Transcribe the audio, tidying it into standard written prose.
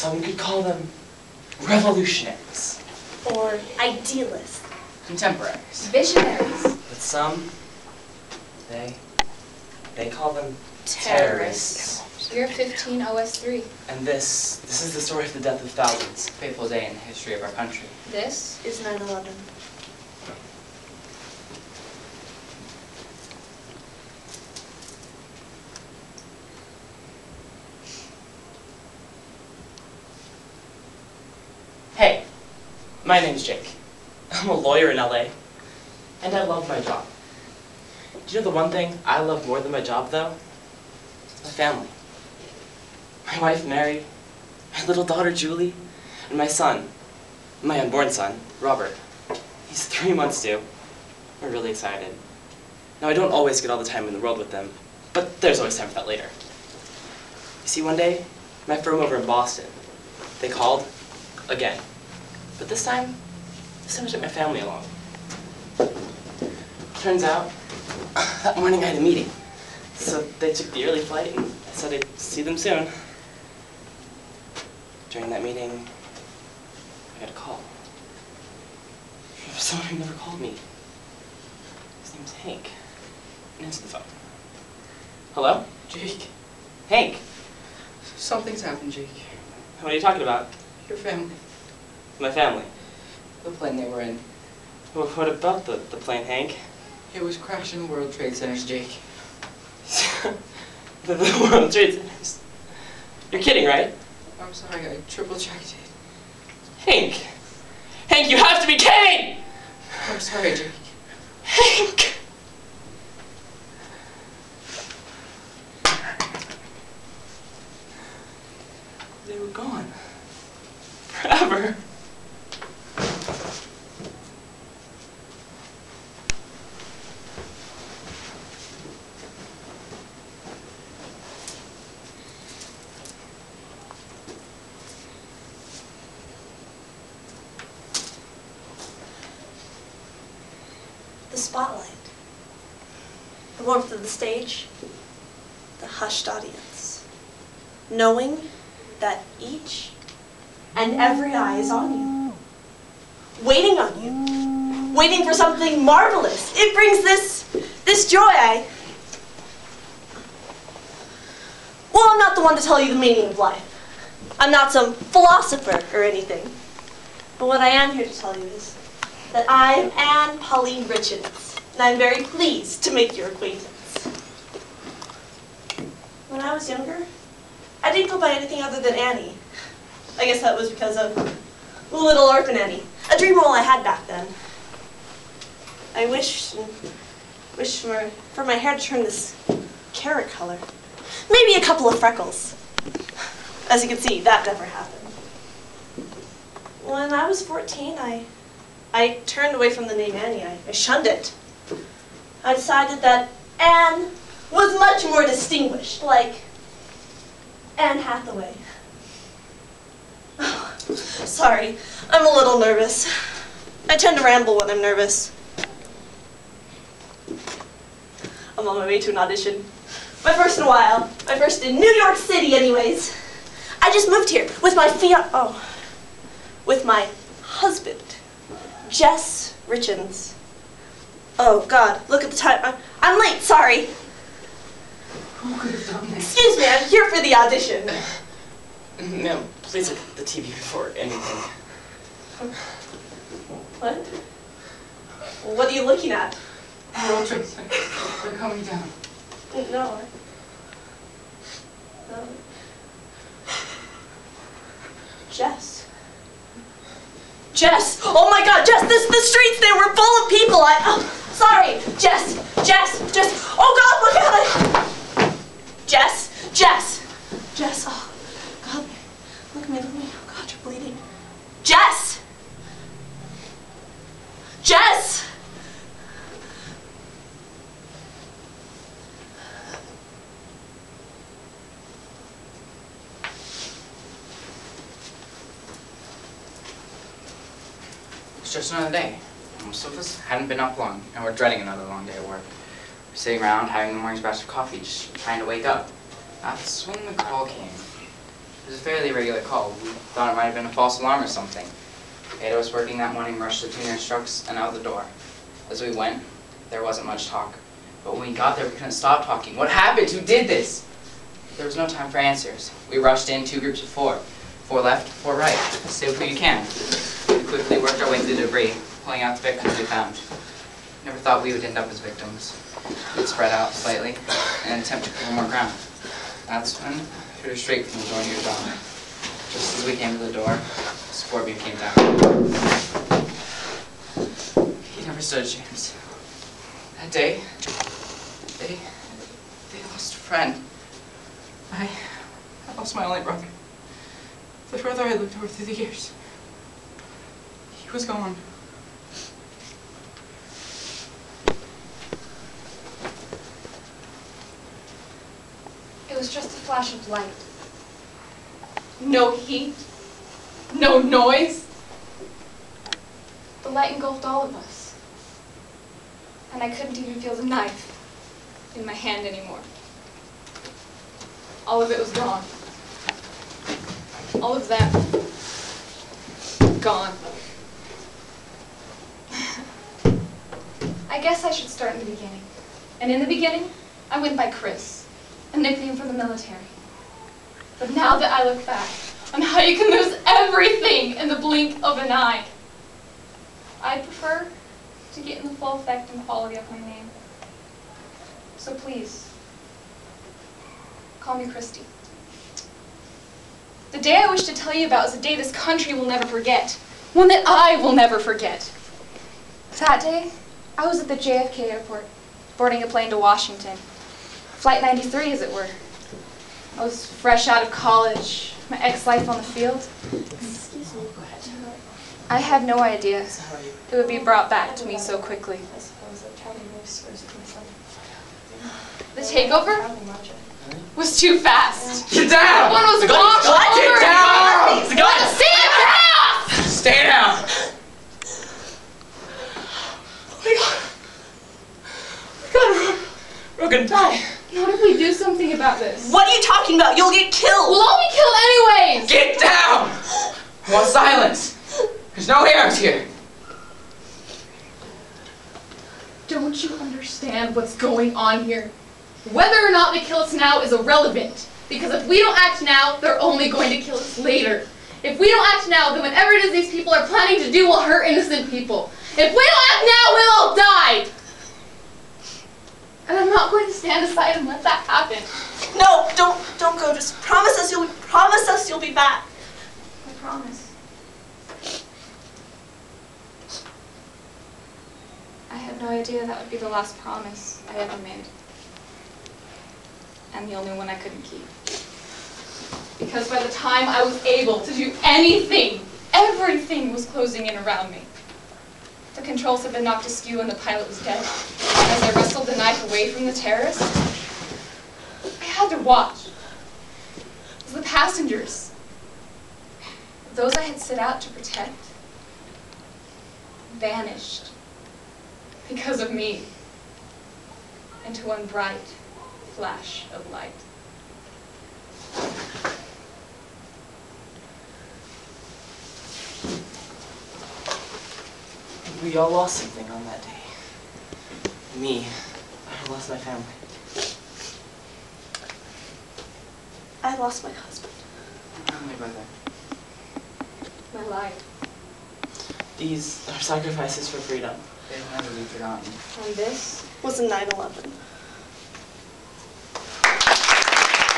Some could call them revolutionaries. Or idealists. Contemporaries. Visionaries. But some, they call them terrorists. We're 15 OS3. And this is the story of the death of thousands. A fateful day in the history of our country. This Is 9/11. Hey, my name's Jake. I'm a lawyer in LA, and I love my job. Do you know the one thing I love more than my job, though? My family. My wife, Mary, my little daughter, Julie, and my son, my unborn son, Robert. He's 3 months due. We're really excited. Now, I don't always get all the time in the world with them, but there's always time for that later. You see, one day, my firm over in Boston, they called again. But this time I took my family along. Turns out, that morning I had a meeting. So they took the early flight and I said I'd see them soon. During that meeting, I got a call. From someone who never called me. His name's Hank. And answered the phone. Hello? Jake, Hank, something's happened, Jake. what are you talking about? Your family. My family. The plane they were in. What about the plane, Hank? It was crashing World Trade Centers, Jake. the World Trade Centers. You're kidding, right? I'm sorry, I triple-checked it. Hank! Hank, you have to be kidding! I'm sorry, Jake. Hank! They were gone. Forever. The spotlight. The warmth of the stage. The hushed audience. Knowing that each and every eye is on you. Waiting on you. Waiting for something marvelous. It brings this joy. Well, I'm not the one to tell you the meaning of life. I'm not some philosopher or anything. But what I am here to tell you is that I'm Anne Pauline Richards, and I'm very pleased to make your acquaintance. When I was younger, I didn't go by anything other than Annie. I guess that was because of Little Orphan Annie, a dream role I had back then. I wished for my hair to turn this carrot color. Maybe a couple of freckles. As you can see, that never happened. When I was 14, I turned away from the name Annie. I shunned it. I decided that Anne was much more distinguished, like Anne Hathaway. Oh, sorry, I'm a little nervous. I tend to ramble when I'm nervous. I'm on my way to an audition. My first in a while. My first in New York City, anyways. I just moved here with my with my husband, Jess Richards. Oh God, look at the time. I'm late, sorry. Who could have done this? Excuse me, I'm here for the audition. No, please look at the TV before anything. What? What are you looking at? World Trade Centers. They're coming down. No. Jess. Jess! Oh my God, Jess! The streets, they were full of people. Sorry, Jess. Oh God, look at it. Jess. Oh God, look at me. Oh God, you're bleeding. Jess. It's just another day. Most of us hadn't been up long, and we're dreading another long day at work. We're sitting around having the morning's batch of coffee, just trying to wake up. That's when the call came. was a fairly regular call. We thought it might have been a false alarm or something. Ada was working that morning, rushed the 2 nurse trucks and out the door. As we went, there wasn't much talk. But when we got there, we couldn't stop talking. What happened? Who did this? There was no time for answers. We rushed in 2 groups of 4. 4 left, 4 right. Save who you can. We quickly worked our way through the debris, pulling out the victims we found. Never thought we would end up as victims. We'd spread out slightly and attempt to cover more ground. That's when we heard a shriek from the door near John. Just as we came to the door, the support beam came down. He never stood a chance. That day, they lost a friend. I lost my only brother. The brother I lived with through the years. He was gone. It was just a flash of light. No heat. No noise. The light engulfed all of us. And I couldn't even feel the knife in my hand anymore. All of it was gone. All of them. Gone. I guess I should start in the beginning. And in the beginning, I went by Chris, a nickname from the military. But now that I look back on how you can lose everything in the blink of an eye, I prefer to get in the full effect and quality of my name. So please, call me Christy. The day I wish to tell you about is a day this country will never forget. One that I will never forget. That day, I was at the JFK airport, boarding a plane to Washington. Flight 93, as it were. I was fresh out of college, my ex-life on the field. Excuse me. Go ahead. I had no idea it would be brought back to me so quickly. I suppose that traveling nurse or something. The takeover was too fast. Get down! One was bombed Get over. down! The gun! Stay down! Stay down! Oh my God. We're gonna die. What if we do something about this? What are you talking about? You'll get killed! We'll all be killed anyways! Get down! I want silence. There's no heroes here. Don't you understand what's going on here? Whether or not they kill us now is irrelevant. Because if we don't act now, they're only going to kill us later. If we don't act now, then whatever it is these people are planning to do will hurt innocent people. If we don't act now, we'll all die! And I'm not going to stand aside and let that happen. No, don't go. Just promise us you'll be back. I promise. I had no idea that would be the last promise I ever made. And the only one I couldn't keep. Because by the time I was able to do anything, everything was closing in around me. The controls had been knocked askew and the pilot was dead. As I wrestled the knife away from the terrorist, I had to watch. As the passengers, those I had set out to protect, vanished because of me into one bright flash of light. We all lost something on that day. Me, I lost my family. I lost my husband. My brother. My life. These are sacrifices for freedom. They'll never be forgotten. And this Was in 9/11.